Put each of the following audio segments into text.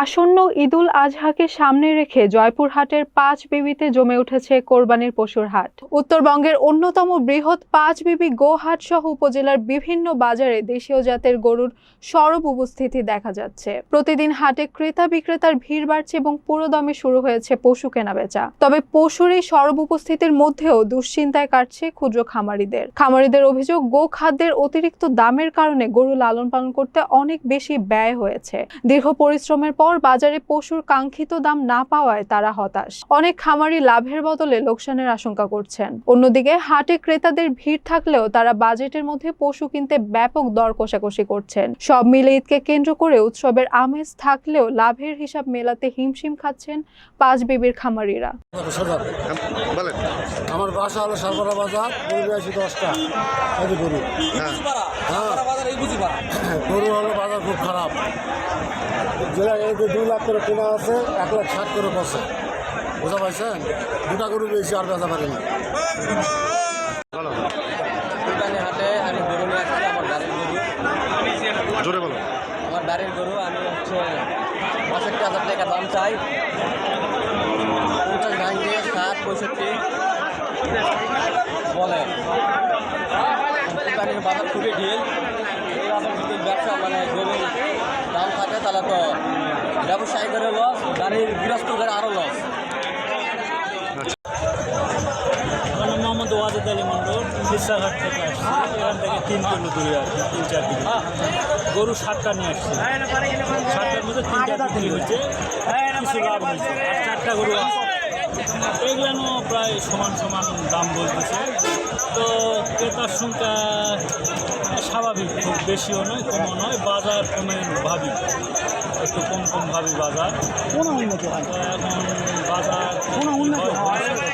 আসন্ন ঈদুল আজহাকে সামনে রেখে জয়পুরহাটের পাঁচবিবিতে জমে উঠেছে কোরবানির পশুর হাট। উত্তরবঙ্গের অন্যতম বৃহৎ পাঁচবিবি গোহাট সহ উপজেলার বিভিন্ন বাজারে দেশীয় জাতের গরুর সরব উপস্থিতি দেখা যাচ্ছে। প্রতিদিন হাটে ক্রেতা বিক্রেতার ভিড় বাড়ছে এবং পুরোদমে শুরু হয়েছে পশু কেনাবেচা। তবে পশুর এই সরব উপস্থিতির মধ্যেও দুশ্চিন্তায় কাটছে ক্ষুদ্র খামারিদের অভিযোগ, গো খাদ্যের অতিরিক্ত দামের কারণে গরু লালন পালন করতে অনেক বেশি ব্যয় হয়েছে। দীর্ঘ পরিশ্রমের পর বাজারে পশুর কাঙ্ক্ষিত দাম না পাওয়ায় তারা হতাশ। অনেক খামারি লাভের বদলে লোকসানের আশঙ্কা করছেন। অন্যদিকে হাটে ক্রেতাদের ভিড় থাকলেও তারা বাজেটের মধ্যে পশু কিনতে ব্যাপক দর কষাকষি করছেন। সব মিলে ঈদকে কেন্দ্র করে উৎসবের আমেজ থাকলেও লাভের হিসাব মেলাতে হিমশিম খাচ্ছেন পাঁচবিবির খামারিরা। আমার বাসা হলো সালপাড়া বাজার, গরু আসি 10টা। গরু গরু হলো বাজার খুব খারাপ। যেটা 2 লাখ করে কেনা আছে, 1,60,000 করে বসে। বুঝতে পারছেন? 2টা গরু বেশি আর বেচা পারেনি। হাটে আমি গরু নিয়ে আসছি, আমার বাড়ির গরু। জোরে বলো। আমার বাড়ির গরু আমি 65,000 টাকা দাম চাই। 50 ভাঙে 60 65 বলে। কোরবানির বাজার খুবই ঢিল। এইভাবে যদি ব্যবসা গরুর দাম থাকে তাহলে তো ব্যবসায়ীদের লস, গাড়ির গৃহস্থদের আরও লস। মোহাম্মদ ওয়াজেদ আলী মন্ডল, সিরসাঘাট থেকে আসছি। এখান থেকে 3 কিলো দূরে আর কি, 3-4 কিলো। গরু 7টা নিয়ে আসছি। 7টার মধ্যে 3টা বিক্রি হচ্ছে, কিছু লাভ হয়েছে। আর 4টা গরু আছে, এগুলো প্রায় সমান সমান দাম বলতেছে। তো ক্রেতার সংখ্যা স্বাভাবিক, খুব বেশিও নয় কমও নয়। বাজার কমে ভাবি, একটু কম ভাবি বাজার। এখন বাজার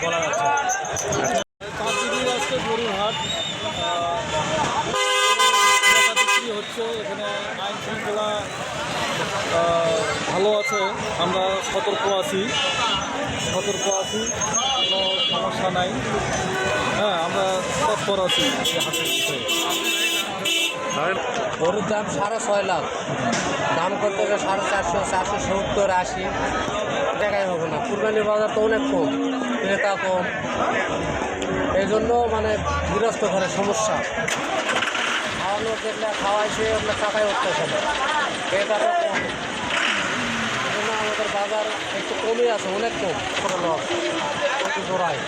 বলা যাচ্ছে। আজকে গরুর হাট বিক্রি হচ্ছে। এখানে আইন শৃঙ্খলা ভালো আছে, আমরা সতর্ক আছি, কোনো সমস্যা নাই। হ্যাঁ, আমরা তৎপর আছি হাটের বিষয়ে। গরুর দাম 6.5 লাখ, দাম করতে 450, 470, 80 টাকায় হবে না। কুরবানির বাজার তো অনেক কম, ক্রেতা কম, এই জন্য গৃহস্থ ঘরে সমস্যা। খাওয়ানো দেখলে খাওয়াইছে আপনার টাকায় উঠতেছে না, ক্রেতাটা কম। এই জন্য আমাদের বাজার একটু কমই আছে, অনেক কম। লস প্রতি জোড়ায়।